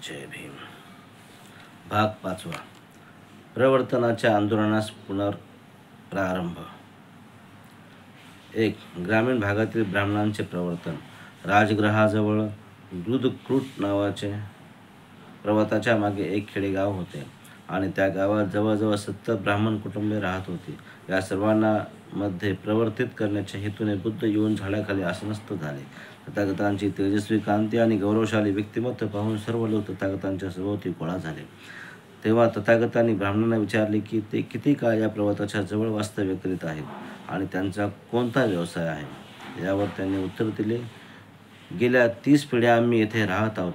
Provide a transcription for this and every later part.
जय भीम. भाग 5. प्रवर्तनाच्या आंदोलनास पुनर्प्रारंभ. 1. ग्रामीण भागातील ब्राह्मणांचे प्रवर्तन. राजगृहाजवळ दूधकृट नावाचे पर्वताच्या मागे एक खेडेगाव होते आणि त्या गावात जवळजवळ 70 ब्राह्मण कुटुंबे राहत होती. या सर्वांना मध्ये प्रवर्तित करण्याच्या हेतूने बुद्ध येऊन झाडाखाली आसनस्थ झाले. तथागतांची तेजस्वी कांती आणि गौरवशाली व्यक्तिमत्व पाहून सर्व लोक तथागतांच्या सभोवती गोळा झाले. तेव्हा तथागतांनी ब्राह्मणांना विचारले की ते किती काळ या पर्वताच्या जवळ वास्तव्य करीत आहेत आणि त्यांचा कोणता व्यवसाय आहे. यावर त्यांनी उत्तर दिले, गेल्या 30 पिढ्या आम्ही येथे राहत आहोत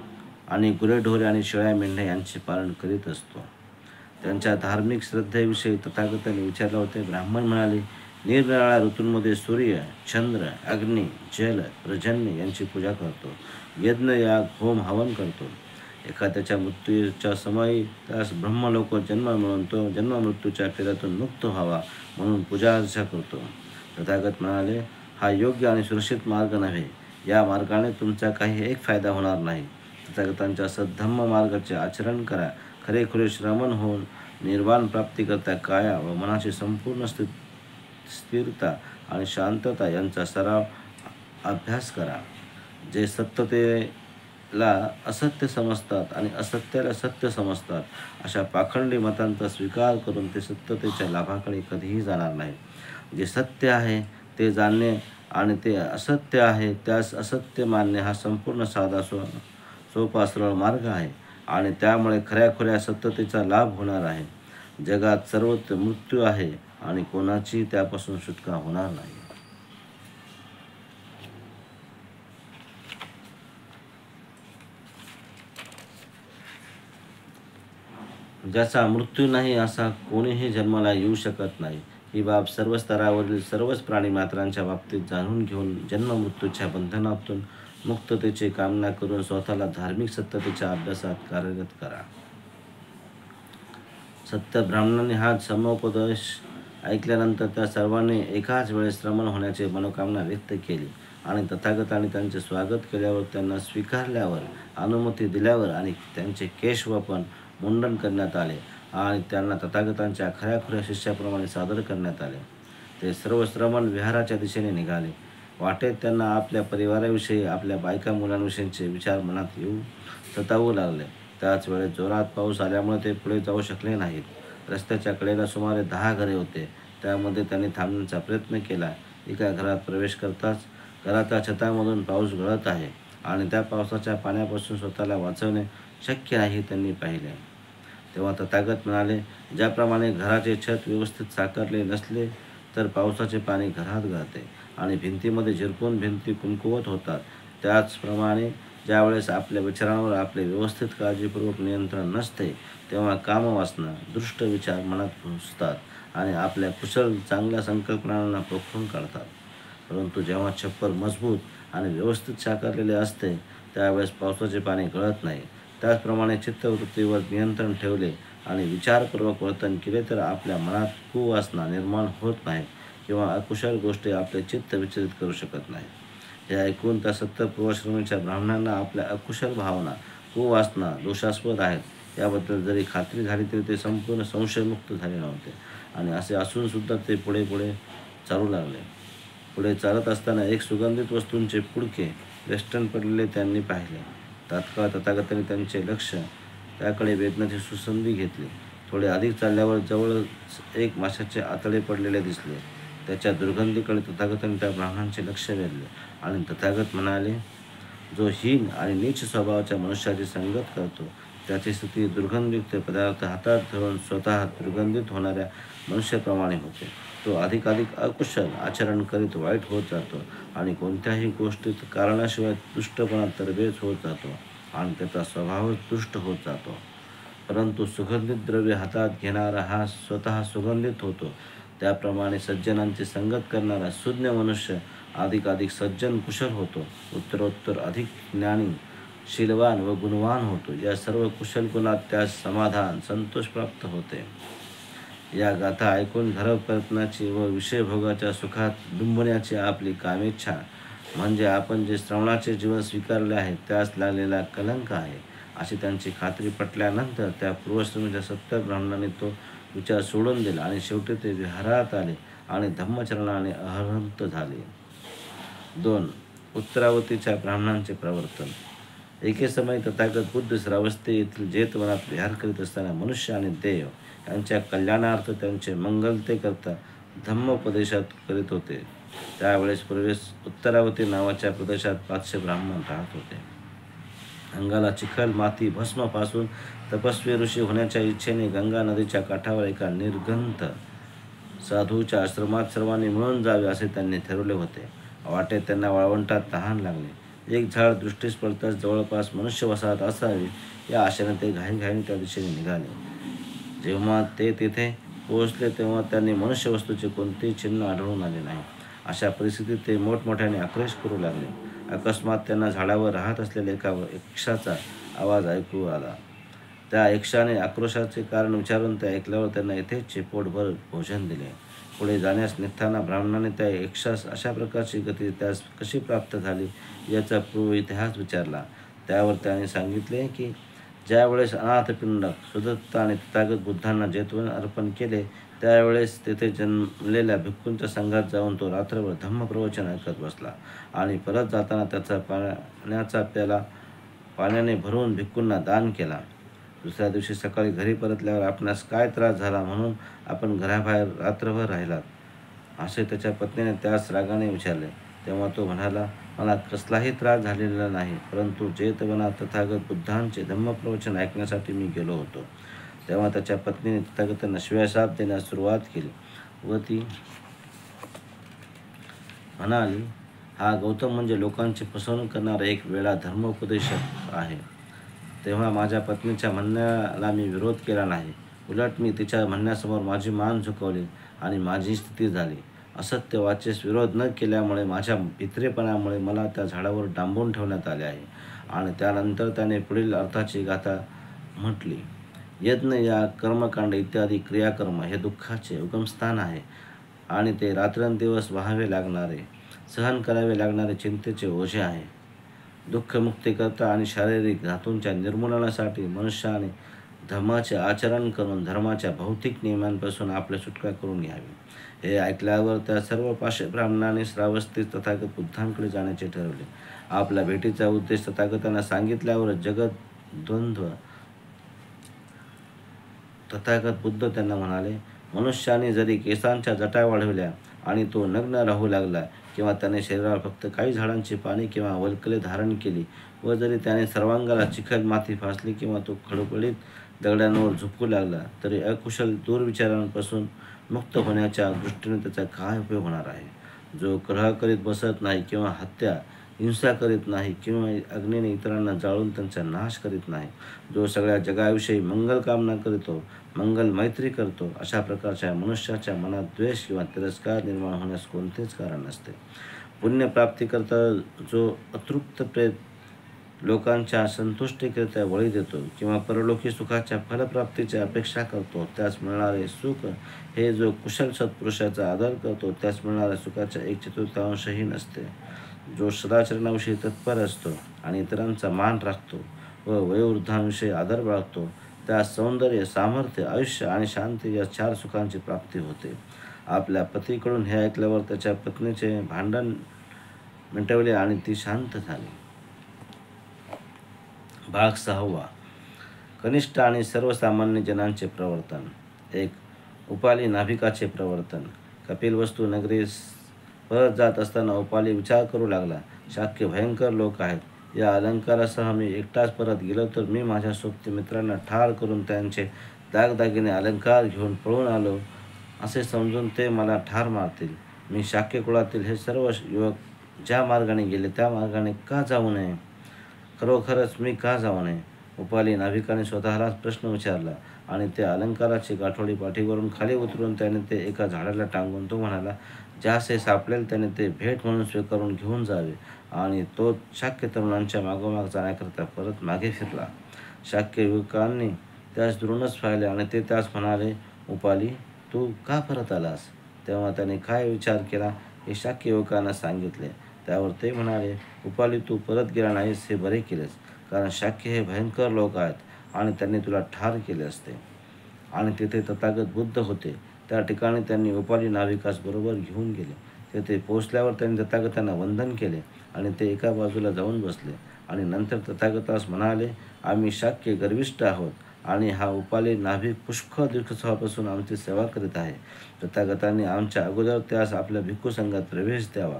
आणि गुरेढोरे आणि शेळ्या मेंढ्या यांचे पालन करीत असतो. त्यांच्या धार्मिक श्रद्धेविषयी तथागतांनी विचारले होते. ब्राह्मण म्हणाले, निरनिराळ्या ऋतूंमध्ये सूर्य, चंद्र, अग्नी, जल, पर्जन्य यांची पूजा करतो. यज्ञ, याग, होम, हवन करतो. एखाद्याच्या मृत्यूच्या समयी त्यास ब्रह्मलोक जन्म मिळून तो जन्ममृत्यूच्या फेऱ्यातून मुक्त व्हावा म्हणून पूजा अर्चा करतो. तथागत म्हणाले, हा योग्य आणि सुरक्षित मार्ग नव्हे. या मार्गाने तुमचा काही एक फायदा होणार नाही. तथागतांच्या सद्धम्म मार्गाचे आचरण करा. खरेखुरे श्रमण होऊन निर्वाण प्राप्तीकरता काया व मनाची संपूर्ण स्थिरता आणि शांतता यांचा सराव अभ्यास करा. जे सत्यतेला असत्य समजतात आणि असत्याला सत्य समजतात अशा पाखंडी मतांचा स्वीकार करून ते सत्यतेच्या लाभाकडे कधीही जाणार नाही. जे सत्य आहे ते जाणणे आणि ते असत्य आहे त्यास असत्य मानणे हा संपूर्ण साधा सोपा सरळ मार्ग आहे आणि त्यामुळे खऱ्याखुऱ्या सत्यतेचा लाभ होणार आहे. जगात सर्वत्र मृत्यू आहे आणि कोणाची त्यापासून सुटका होणार नाही. ज्याचा मृत्यू नाही असा कोणीही जन्माला येऊ शकत नाही. ही बाब सर्व स्तरावरील सर्वच प्राणीमात्रांच्या बाबतीत जाणून घेऊन जन्ममृत्यूच्या बंधनातून मुक्ततेची कामना करून स्वतःला धार्मिक सत्यतेच्या अभ्यासात कार्यरत करा. सत्य ब्राह्मणांनी हा समोपदेश ऐकल्यानंतर त्या सर्वांनी एकाच वेळेस श्रमण होण्याची मनोकामना व्यक्त केली आणि तथागतांनी त्यांचे स्वागत केल्यावर, त्यांना स्वीकारल्यावर, अनुमती दिल्यावर आणि त्यांचे केश व पण मुंडन करण्यात आले आणि त्यांना तथागतांच्या खऱ्याखुऱ्या शिष्याप्रमाणे सादर करण्यात आले. ते सर्व श्रमण विहाराच्या दिशेने निघाले. वाटेत त्यांना आपल्या परिवाराविषयी, आपल्या बायका मुलांविषयीचे विचार मनात सतावू लागले. त्याच वेळेस जोरात पाऊस आल्यामुळे ते पुढे जाऊ शकले नाहीत. रस्त्याच्या कडेला सुमारे 10 घरे होते. त्यामध्ये त्यांनी थांबण्याचा प्रयत्न केला. एका घरात प्रवेश करताच घराच्या छतामधून पाऊस गळत आहे आणि त्या पावसाच्या पाण्यापासून स्वतःला वाचवणे शक्य नाही त्यांनी पाहिले. तेव्हा तथागत म्हणाले, ज्याप्रमाणे घराचे छत व्यवस्थित साकारले नसले तर पावसाचे पाणी घरात गळते आणि भिंतीमध्ये झिरपून भिंती कमकुवत होतात, त्याचप्रमाणे ज्यावेळेस आपल्या विचारांवर आपले व्यवस्थित काळजीपूर्वक नियंत्रण नसते तेव्हा कामवासना, दुष्ट विचार मनात घुसतात आणि आपल्या कुशल चांगल्या संकल्पनांना पोखरून काढतात. परंतु जेव्हा छप्पर मजबूत आणि व्यवस्थित साकारलेले असते त्यावेळेस पावसाचे पाणी गळत नाही. त्याचप्रमाणे चित्तवृत्तीवर नियंत्रण ठेवले आणि विचारपूर्वक वर्तन केले तर आपल्या मनात कुवासना निर्माण होत नाही किंवा अकुशल गोष्टी आपले चित्त विचलित करू शकत नाही. हे ऐकून त्या सत्य पूर्वश्रमीच्या ब्राह्मणांना आपल्या अकुशल भावना, कुवासना दोषास्पद आहेत याबद्दल जरी खात्री झाली तरी ते संपूर्ण संशयमुक्त झाले नव्हते आणि असे असून सुद्धा ते पुढे चालू लागले. पुढे चालत असताना एक सुगंधित वस्तूंचे पुडके वेष्टन पडलेले त्यांनी पाहिले. तात्काळ तथागतांनी त्यांचे लक्ष त्याकडे वेधण्याची सुसंधी घेतली. थोडे अधिक चालल्यावर जवळच एक माशाचे आतडे पडलेले दिसले. त्याच्या दुर्गंधीकडे तथागतांनी त्या ब्राह्मणांचे लक्ष वेधले आणि तथागत म्हणाले, जो हीन आणि नीच स्वभावाच्या मनुष्याची संगत करतो त्याची स्थिती दुर्गंधयुक्त पदार्थ हातात धरून स्वतः दुर्गंधित होणाऱ्या मनुष्याप्रमाणे होते. तो अधिकाधिक अकुशल आचरण करीत वाईट होत जातो आणि कोणत्याही गोष्टीत कारणाशिवाय दुष्टपणा तरबेज होत जातो आणि त्याचा स्वभावच दुष्ट होत जातो. परंतु सुगंधित द्रव्य हातात घेणारा हा स्वतः सुगंधित होतो. त्याप्रमाणे सज्जनांची संगत करणारा सुज्ञ मनुष्य अधिकाधिक सज्जन कुशल होतो, उत्तरोत्तर अधिक ज्ञानी, शीलवान व गुणवान होतो. या सर्व कुशल गुणात त्यास समाधान, संतोष प्राप्त होते. या गाथा ऐकून घरपरतनाची व विषयभोगाच्या सुखात डुंबण्याची आपली कामेच्छा म्हणजे आपण जे श्रवणाचे जीवन स्वीकारले आहे त्यास लागलेला कलंक आहे. अशी त्यांची खात्री पटल्यानंतर त्या पूर्वश्रमीच्या सत्तर ब्राह्मणांनी तो विचार सोडून दिला आणि शेवटी ते विहारात आले आणि धम्मचरणाने अहंत झाले. 2. उत्तरावतीच्या ब्राह्मणांचे प्रवर्तन. एके समय तथागत बुद्ध श्रावस्ती येथील जेतवनात विहार करीत असताना मनुष्य आणि देव यांच्या कल्याणार्थ त्यांचे मंगलतेकरता धम्मोपदेशात करीत होते. त्यावेळेस पूर्वेस उत्तरावती नावाच्या प्रदेशात 500 ब्राह्मण राहत होते. अंगाला चिखल, माती, भस्म पासून तपस्वी ऋषी होण्याच्या इच्छेने गंगा नदीच्या काठावर एका निर्गंथ साधूच्या आश्रमात सर्वांनी मिळून जावे असे त्यांनी ठरवले होते. वाटेत त्यांना वाळवंटात तहान लागले. एक झाड दृष्टीस पडताच जवळपास मनुष्य वसाहत असावी या आशेने ते घाईघाईने त्या दिशेने निघाले. जेव्हा ते तिथे पोहोचले तेव्हा त्यांनी मनुष्यवस्तूचे कोणतेही चिन्ह आढळून आले नाही. अशा परिस्थितीत ते मोठमोठ्याने आक्रोश करू लागले. अकस्मात त्यांना झाडावर राहत असलेल्या एका यक्षाचा आवाज ऐकू आला. त्या यक्षाने आक्रोशाचे कारण विचारून ते ऐकल्यावर त्यांना येथेच पोटभर भोजन दिले. पुढे जाण्यास निघताना ब्राह्मणाने त्या यक्षास अशा प्रकारची गती त्यास कशी प्राप्त झाली याचा पूर्व इतिहास विचारला. त्यावर त्याने सांगितले की ज्यावेळेस अनाथपिंड सुदत्त आणि तथागत बुद्धांना जेतवन अर्पण केले त्यावेळेस तेथे जन्मलेल्या भिक्खूंच्या संघात जाऊन तो रात्रभर धम्मप्रवचन ऐकत बसला आणि परत जाताना त्याचा पाण्याचा प्याला पाण्याने भरून भिक्खूंना दान केला. दुसऱ्या दिवशी सकाळी घरी परतल्यावर आपणास काय त्रास झाला म्हणून आपण घराबाहेर रात्रभर राहिलात असे त्याच्या पत्नीने त्यास रागाने विचारले. तेव्हा तो म्हणाला, मला कसलाही त्रास झालेला नाही, परंतु जेतवनात तथागत बुद्धांचे धम्मप्रवचन ऐकण्यासाठी मी गेलो होतो. तेव्हा त्याच्या पत्नीने तथागतांना शिव्याशाप देण्यास सुरुवात केली व ती म्हणाली, हा गौतम म्हणजे लोकांची फसवणूक करणारा एक वेळा धर्मोपदेशक आहे. तेव्हा माझ्या पत्नीच्या म्हणण्याला मी विरोध केला नाही. उलट मी तिच्या म्हणण्यासमोर माझी मान झुकवली आणि माझी स्थिती झाली. असत्य वाचेस विरोध न केल्यामुळे माझ्या भित्रेपणामुळे मला त्या झाडावर डांबून ठेवण्यात आले आहे. आणि त्यानंतर त्याने पुढील अर्थाची गाथा म्हटली. यज्ञ या कर्मकांड इत्यादी क्रियाकर्म हे दुःखाचे उगमस्थान आहे आणि ते रात्रंदिवस व्हावे लागणारे, सहन करावे लागणारे चिंतेचे ओझे आहे. दुःखमुक्तीकरता आणि शारीरिक धातूंच्या निर्मूलनासाठी मनुष्याने धर्माचे आचरण करून धर्माच्या भौतिक नियमांपासून आपली सुटका करून घ्यावी. हे ऐकल्यावर त्या सर्व 500 ब्राह्मणांनी श्रावस्तीत तथागत बुद्धांकडे जाण्याचे ठरवले. आपल्या भेटीचा उद्देश तथागतांना सांगितल्यावर जगद्वंद्व तथागत बुद्ध त्यांना म्हणाले, मनुष्याने जरी केसांच्या जटा वाढविल्या आणि तो नग्न राहू लागला किंवा त्याने शरीरावर फक्त काही झाडांची पाने किंवा वल्कले धारण केली व जरी त्याने सर्वांगाला चिखल माती फासली किंवा तो खडबडीत दगडांवर झुपू लागला तरी अकुशल दुर्विचारांपासून मुक्त होण्याच्या दृष्टीने त्याचा काय उपयोग होणार आहे. जो कलह करीत बसत नाही किंवा हत्या हिंसा करीत नाही किंवा अग्नीने इतरांना जाळून त्यांचा नाश करीत नाही, जो सगळ्या जगाविषयी मंगल कामना करतो, मंगल मैत्री करतो, अशा प्रकारच्या मनुष्याच्या मनात द्वेष किंवा तिरस्कार निर्माण होण्यास कोणतेच कारण नसते. पुण्यप्राप्तीकरता जो अतृप्त प्रेत लोकांच्या संतुष्टीकरिता बळी देतो किंवा परलोकी सुखाच्या फलप्राप्तीची अपेक्षा करतो त्यास मिळणारे सुख हे जो कुशल सत्पुरुषाचा आदर करतो त्यास मिळणाऱ्या सुखाच्या 1/4 नसते. जो सदाचरणाविषयी तत्पर असतो आणि इतरांचा मान राखतो व वयोवृद्धांविषयी आदर बाळगतो त्यास सौंदर्य, सामर्थ्य, आयुष्य आणि शांती या 4 सुखांची प्राप्ती होते. आपल्या पतीकडून हे ऐकल्यावर त्याच्या पत्नीचे भांडण मिटवले आणि ती शांत झाली. भाग 6. कनिष्ठ आणि सर्वसामान्य जनांचे प्रवर्तन. 1. उपाली नाभिकाचे प्रवर्तन. कपिलवस्तू नगरीस परत जात असताना उपाली विचार करू लागला, शाक्य भयंकर लोक आहेत. या अलंकारासह मी एकटाच परत गेलो तर मी माझ्या सोबती मित्रांना ठार करून त्यांचे दागदागिने अलंकार घेऊन पळून आलो असे समजून ते मला ठार मारतील. मी शाक्य कुळातील हे सर्व युवक ज्या मार्गाने गेले त्या मार्गाने का जाऊ नये? खरोखरच मी का जाऊ नये? उपाली नाभिकाने स्वतःलाच प्रश्न विचारला आणि त्या अलंकाराची गाठोडी पाठीवरून खाली उतरून त्याने ते एका झाडाला टांगून तो म्हणाला, ज्यासे सापडेल त्याने ते भेट म्हणून स्वीकारून घेऊन जावे. आणि तो शाक्य तरुणांच्या मागोमाग जाण्याकरता परत मागे फिरला. शाक्य युवकांनी त्यास दुरूनच पाहिले आणि ते त्यास म्हणाले, उपाली, तू का परत आलास? तेव्हा त्याने काय विचार केला हे शाक्य युवकांना सांगितले. त्यावर ते म्हणाले, उपाली, तू परत गेला नाहीस हे बरे केलेस, कारण शाक्य हे भयंकर लोक आहेत आणि त्यांनी तुला ठार केले असते. आणि तेथे तथागत बुद्ध होते. त्या ठिकाणी त्यांनी उपाली नाविकास बरोबर घेऊन गेले. तेथे पोहोचल्यावर त्यांनी तथागतांना वंदन केले आणि ते एका बाजूला जाऊन बसले आणि नंतर तथागतास म्हणाले, आम्ही शाक्य गर्विष्ठ आहोत आणि हा उपाली नाभिक पुष्कळ दिवसापासून आमची सेवा करीत आहे. तथागतांनी आमच्या अगोदर त्यास आपल्या भिक्खू संघात प्रवेश द्यावा,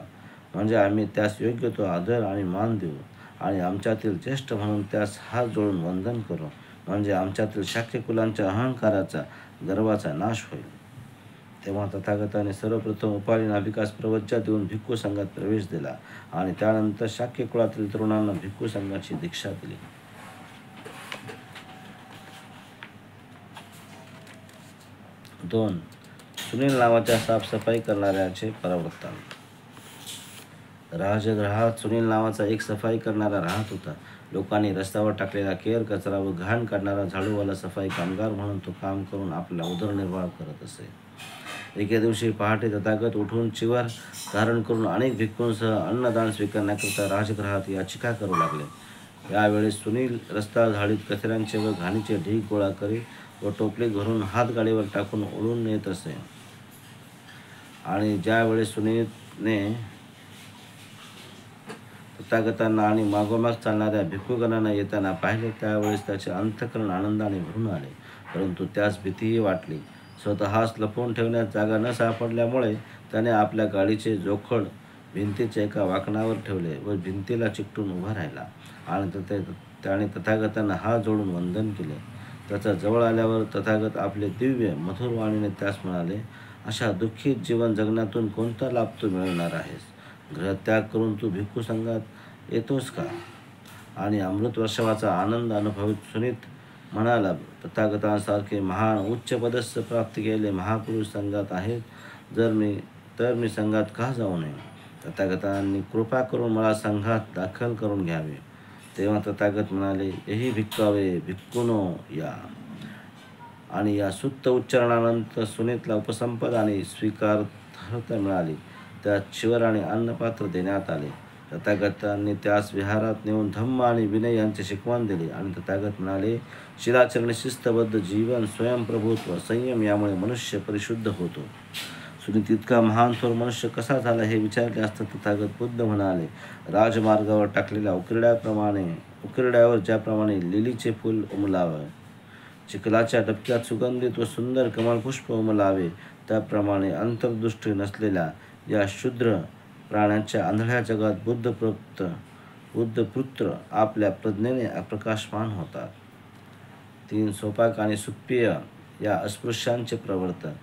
म्हणजे आम्ही त्यास योग्य तो आदर आणि मान देऊ आणि आमच्यातील ज्येष्ठ म्हणून त्यास हात जोडून वंदन करू, म्हणजे आमच्यातील शाक्य कुलांच्या अहंकाराचा गर्वाचा नाश होईल. तेव्हा तथागताने सर्वप्रथम उपाली नाभिकास प्रवज्जा देऊन भिक्खू संघात प्रवेश दिला आणि त्यानंतर शाक्य कुळातील तरुणांना भिक्खू संघाची दीक्षा दिली. 2. सुनील नावाच्या साफसफाई करणाऱ्याचे परावृत्तांत. राजगृहात सुनील नावाचा एक सफाई करणारा राहत होता. लोकांनी रस्त्यावर टाकलेला केर कचरा व घाण काढणारा झाडूवाला सफाई कामगार म्हणून तो काम करून आपला उदरनिर्वाह करत असे. एके दिवशी पहाटे तथागत उठून चिवर धारण करून अनेक भिक्खूंसह अन्नदान स्वीकारण्याकरिता राजगृहात याचिका करू लागले. यावेळेस सुनील रस्ता झाडीत कचऱ्यांचे व घाणीचे ढीग गोळा करीत व टोपलीत भरून हातगाडीवर टाकून ओढून नेत असे. आणि ज्यावेळेस सुनीलने तथागतांना आणि मागोमाग चालणाऱ्या भिक्खूगणांना येताना पाहिले, त्यावेळेस त्याचे अंतःकरण आनंदाने भरून आले, परंतु त्यास भीतीही वाटली. स्वतःस लपवून ठेवण्यास जागा न सापडल्यामुळे त्याने आपल्या गाडीचे जोखड भिंतीच्या एका वाकणावर ठेवले व भिंतीला चिकटून उभा राहिला आणि त्याने तथागतांना हात जोडून वंदन केले. त्याचा जवळ आल्यावर तथागत आपले दिव्य मधुर वाणीने त्यास म्हणाले, अशा दुःखित जीवन जगण्यातून कोणता लाभ तू मिळवणार आहेस? गृहत्याग करून तू भिक्खू संघात येतोस का? आणि अमृत वर्षावाचा आनंद अनुभवित सुनीत म्हणाला, तथागतांसारखे महान उच्च पदस्थ प्राप्त केलेले महापुरुष संघात आहेत, तर मी संघात का जाऊ नये? तथागतांनी कृपा करून मला संघात दाखल करून घ्यावे. तेव्हा तथागत म्हणाले, यही भिक्कावे भिक्खुनो या. आणि या सुत्त उच्चारणानंतर सुनीतला उपसंपदा आणि स्वीकारार्हता मिळाली. त्यास चिवर आणि अन्नपात्र देण्यात आले. तथागतांनी त्यास विहारात नेऊन धम्म आणि विनय यांचे शिकवण दिले आणि तथागत म्हणाले, शिलाचरणी शिस्तबद्ध जीवन, स्वयंप्रभुत्व, संयम यामुळे मनुष्य परिशुद्ध होतो. सुनीत इतका महान थोर मनुष्य कसा झाला हे विचारले असता तथागत बुद्ध म्हणाले, राजमार्गावर टाकलेल्या उकिरड्यावर ज्याप्रमाणे लिलीचे फूल उमलावे, चिखलाच्या डबक्यात सुगंधित व सुंदर कमलपुष्प उमलावे, त्याप्रमाणे अंतर्दृष्टी नसलेल्या या शूद्र प्राण्याच्या आंधळ्या जगात बुद्धपुत्र आपल्या प्रज्ञेने प्रकाशमान होतात. 3. सोपाक आणि सुप्पिय या अस्पृश्यांचे प्रवर्तन.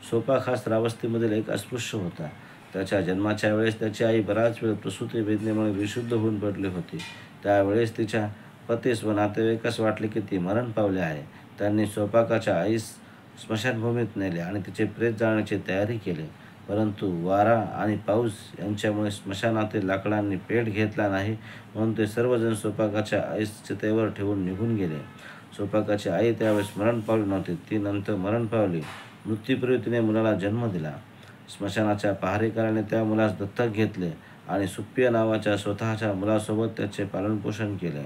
सोपाक हा श्रावस्तीमधील एक अस्पृश्य होता. त्याच्या जन्माच्या वेळेस त्याची आई बराच वेळ प्रसूती वेदनेमुळे विशुद्ध होऊन पडली होती. त्यावेळेस तिच्या पतीस व नातेवाईकास वाटले की ती मरण पावली आहे. त्यांनी सोपाकाच्या आईस स्मशानभूमीत नेले आणि तिचे प्रेत जाळण्याची तयारी केली, परंतु वारा आणि पाऊस यांच्यामुळे स्मशानातील लाकडांनी पेट घेतला नाही, म्हणून ते सर्वजण सोपाकाच्या आईस चितेवर ठेवून निघून गेले. सोपाकाची आई त्यावेळेस मरण पावली नव्हती. ती नंतर मरण पावली. मृत्यूपूर्वी तिने मुलाला जन्म दिला. स्मशानाच्या पहारेकराने त्या मुलास दत्तक घेतले आणि सुप्पिय नावाच्या स्वतःच्या मुलासोबत त्याचे पालनपोषण केले.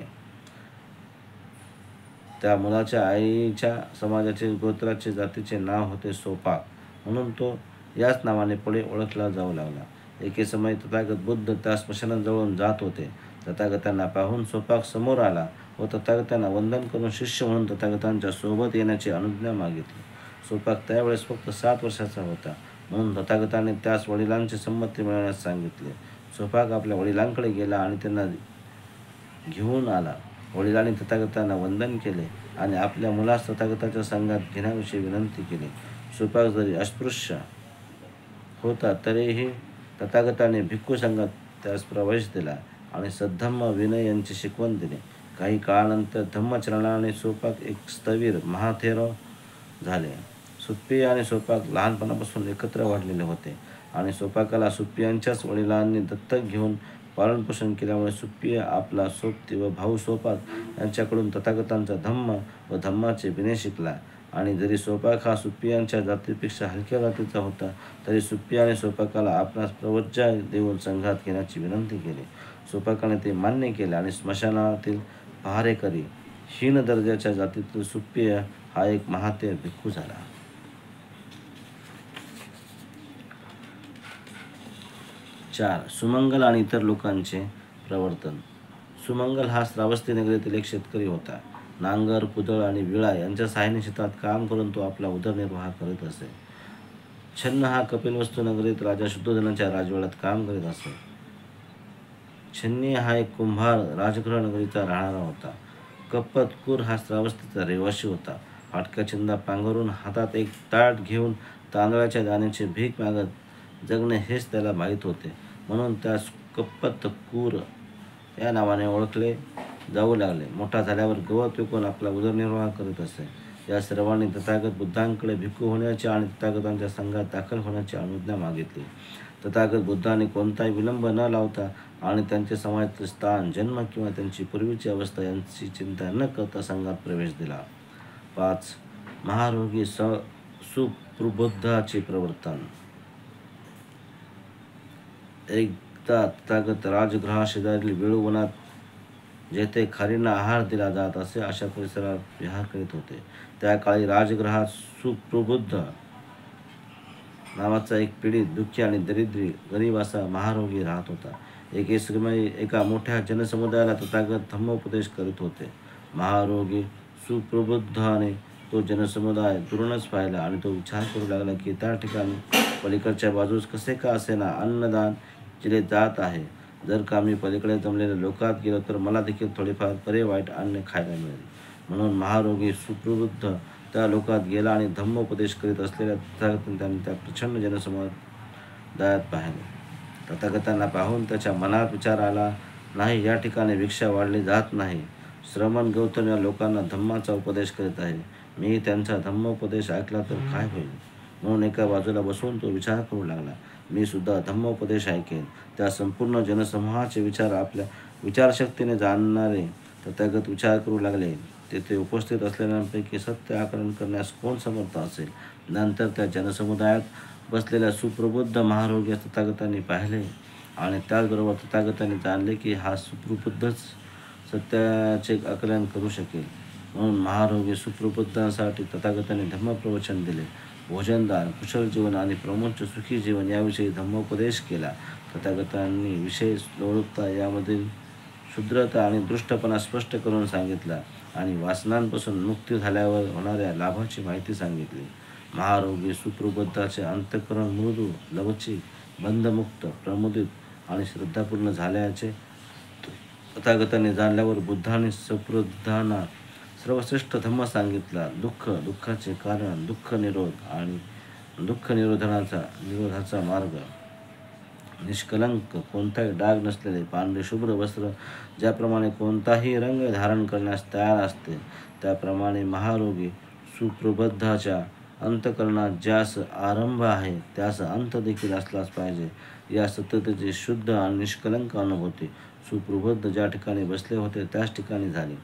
त्या मुलाच्या आईच्या समाजाचे गोत्राचे जातीचे नाव होते सोपाक, म्हणून तो याच नावाने पुढे ओळखला जाऊ लागला. एके समयी तथागत बुद्ध त्या स्मशानाजवळून जात होते. तथागतांना पाहून सोपाक समोर आला व तथागतांना वंदन करून शिष्य म्हणून तथागतांच्या सोबत येण्याची अनुज्ञा मागितली. सोपाक त्यावेळेस फक्त 7 वर्षाचा होता, म्हणून तथागतांनी त्यास वडिलांची संमती मिळवण्यास सांगितले. सोपाक आपल्या वडिलांकडे गेला आणि त्यांना घेऊन आला. वडिलांनी तथागतांना वंदन केले आणि आपल्या मुलास तथागताच्या संघात घेण्याविषयी विनंती केली. सोपाक जरी अस्पृश्य होता तरीही तथागतांनी भिक्खू संघात त्यास प्रवेश दिला आणि सद्धम्म विनय यांची शिकवण दिली. काही काळानंतर धम्मचरणाने सोपाक एक स्थविर महाथेरो झाले. सुप्पिय आणि सोपाक लहानपणापासून एकत्र वाढलेले होते आणि सोपाकाला सुप्पियांच्याच वडिलांनी दत्तक घेऊन पालनपोषण केल्यामुळे सुप्पिय आपला सोबती व भाऊ सोपाक यांच्याकडून तथागतांचा धम्म व धम्माचे विनय शिकला. आणि जरी सोपाक हा सुप्पियांच्या जातीपेक्षा हलक्या जातीचा होता, तरी सुप्पियाने सोपाकाला आपणास प्रवज्जा देऊन संघात घेण्याची विनंती केली. सोपाकाने ते मान्य केले आणि स्मशानातील पहारेकरी, हीन दर्जाच्या जातीतील सुप्रिय हा एक महातेर भिक्खू झाला. 4. सुमंगल आणि इतर लोकांचे प्रवर्तन. सुमंगल हा श्रावस्ती नगरीतील एक शेतकरी होता. नांगर, कुदळ आणि विळा यांच्या सहाय्याने शेतात काम करून तो आपला उदरनिर्वाह करीत असे. छन्न हा कपिलवस्तू नगरीत राजा शुद्धोधनाच्या राजवाड्यात काम करीत असे. छन्नी हा एक कुंभार राजगृह नगरीचा राहणारा होता. कप्पतकूर हा श्रावस्तीचा रहिवासी होता. फाटका चिंदा पांघरून हातात एक ताट घेऊन तांदळाच्या दाण्याची भीक मागत जगणे हेच त्याला माहीत होते, म्हणून त्यास कप्पतकूर या नावाने ओळखले जाऊ लागले. मोठा झाल्यावर गवत विकून आपला उदरनिर्वाह करीत असे. या सर्वांनी तथागत बुद्धांकडे भिक्खू होण्याची आणि तथागतांच्या संघात दाखल होण्याची अनुज्ञा मागितली. तथागत बुद्धांनी कोणताही विलंब न लावता आणि त्यांचे समाजातील स्थान, जन्म किंवा त्यांची पूर्वीची अवस्था यांची चिंता न करता संघात प्रवेश दिला. 5. महारोगी सुप्रबुद्धाचे प्रवर्तन. एकदा तथागत राजगृहाशेजारील वेळूवनात, जेथे खारींना आहार दिला जात असे अशा परिसरात विहार करीत होते. त्या काळी राजगृहात सुप्रबुद्ध नावाचा एक पीडित, दुःखी आणि दरिद्री गरीब असा महारोगी राहत होता. एके श्रीमयी एका मोठ्या जनसमुदायाला तथागत धम्मोपदेश करीत होते. महारोगी सुप्रबुद्धाने तो जनसमुदाय दुरूनच पाहिला आणि तो विचार करू लागला की त्या ठिकाणी पलीकडच्या बाजूस कसे का असेना अन्नदान केले जात आहे. जर का मी पलीकडे जमलेल्या लोकात गेलो तर मला देखील थोडेफार बरे वाईट अन्न खायला मिळेल. म्हणून महारोगी सुप्रबुद्ध त्या लोकात गेला आणि धम्मोपदेश करीत असलेल्या तथागतांनी त्या प्रचंड जनसमुदायात पाहिले. तथागतांना पाहून त्याच्या मनात विचार आला, नाही, या ठिकाणी भिक्षा वाढली जात नाही. श्रमण गौतम या लोकांना धम्माचा उपदेश करीत आहे. मी त्यांचा धम्मोपदेश ऐकला तर काय होईल. म्हणून एका बाजूला बसून तो विचार करू लागला, मी सुद्धा धम्मोपदेश ऐकेन. त्या संपूर्ण जनसमूहाचे विचार आपल्या विचारशक्तीने जाणणारे तथागत विचार करू लागले, तेथे उपस्थित असलेल्यांपैकी सत्य आकलन करण्यास कोण समर्थ असेल. नंतर त्या जनसमुदायात बसलेल्या सुप्रबुद्ध महारोगी तथागतांनी पाहिले आणि त्याचबरोबर तथागतांनी जाणले की हा सुप्रबुद्धच सत्याचे आकलन करू शकेल. म्हणून महारोगी सुप्रबुद्धांसाठी तथागतांनी धम्मप्रवचन दिले. भोजनदान, कुशल जीवन आणि प्रमुख सुखी जीवन याविषयी धम्मोपदेश केला. तथागतांनी विषय लोलुपता, यामधील क्षुद्रता आणि दुष्टपणा स्पष्ट करून सांगितला आणि वासनांपासून मुक्ती झाल्यावर होणाऱ्या लाभाची माहिती सांगितली. महारोगी सुप्रबुद्धाचे अंतःकरण मृदू, लवचिक, बंधमुक्त, प्रमुदित आणि श्रद्धापूर्ण झाल्याचे तथागतांनी जाणल्यावर बुद्धांनी सुप्रबुद्धांना सर्वश्रेष्ठ धम्म सांगितला. दुःख, दुःखाचे कारण, दुःख निरोध आणि दुःख निरोधाचा मार्ग. निष्कलंक, कोणताही डाग नसलेले पांढरे शुभ्र वस्त्र ज्याप्रमाणे कोणताही रंग धारण करण्यास तयार असते, त्याप्रमाणे महारोगी सुप्रबुद्धाच्या अंतःकरणात ज्यास आरंभ आहे त्यास अंत देखील असलाच पाहिजे. या सत्यतेची शुद्ध आणि निष्कलंक अनुभूती सुप्रबुद्ध ज्या ठिकाणी बसले होते त्याच ठिकाणी झाली.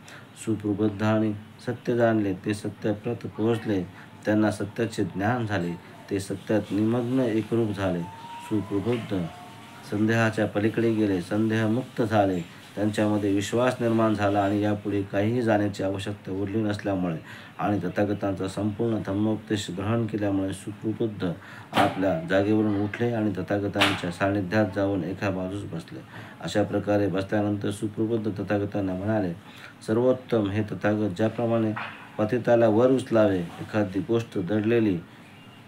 सुप्रबुद्धांनी सत्य जाणले, ते सत्याप्रत पोहोचले. त्यांना सत्याचे ज्ञान झाले, ते सत्यात निमग्न एकरूप झाले. सुप्रबुद्ध संदेहाच्या पलीकडे गेले, संदेहमुक्त झाले. त्यांच्यामध्ये विश्वास निर्माण झाला आणि यापुढे काहीही जाण्याची आवश्यकता उरली नसल्यामुळे आणि तथागतांचा संपूर्ण धम्मोपदेश ग्रहण केल्यामुळे सुप्रबुद्ध आपल्या जागेवरून उठले आणि तथागतांच्या सान्निध्यात जाऊन एका बाजूस बसले. अशा प्रकारे बसल्यानंतर सुप्रबुद्ध तथागतांना म्हणाले, सर्वोत्तम हे तथागत, ज्याप्रमाणे पतिताला वर उचलावे, एखादी गोष्ट दडलेली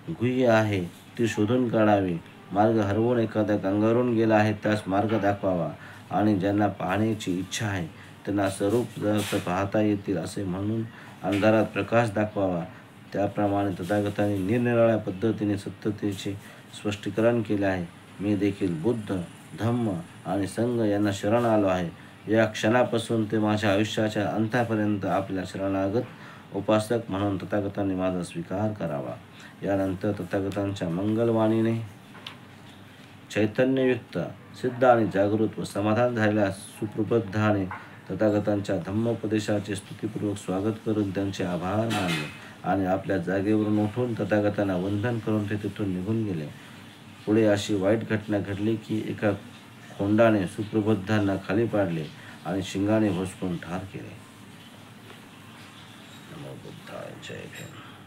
गुह्य आहे ती शोधून काढावी, मार्ग हरवून एखादा कंगारून गेला आहे त्यास मार्ग दाखवावा आणि ज्यांना पाहण्याची इच्छा आहे त्यांना स्वरूप पाहता येतील असे म्हणून अंधारात प्रकाश दाखवावा, त्याप्रमाणे तथागतांनी निरनिराळ्या पद्धतीने सत्यतेचे स्पष्टीकरण केले आहे. मी देखील बुद्ध, धम्म आणि संघ यांना शरण आलो आहे. या क्षणापासून ते माझ्या आयुष्याच्या अंतापर्यंत आपल्या शरणागत उपासक म्हणून तथागतांनी माझा स्वीकार करावा. यानंतर तथागतांच्या मंगलवाणीने चैतन्ययुक्त, सिद्ध आणि जागृत व समाधान झालेल्या सुप्रबुद्धाने तथागतांच्या धम्मोपदेशाचे स्तुतीपूर्वक स्वागत करून त्यांचे आभार मानले आणि आपल्या जागेवरून उठून तथागतांना वंदन करून ते तिथून निघून गेले. पुढे अशी वाईट घटना घडली की एका खोंडाने सुप्रबुद्धांना खाली पाडले आणि शिंगाने भोसकून ठार केले. बुद्धाय जय भीम.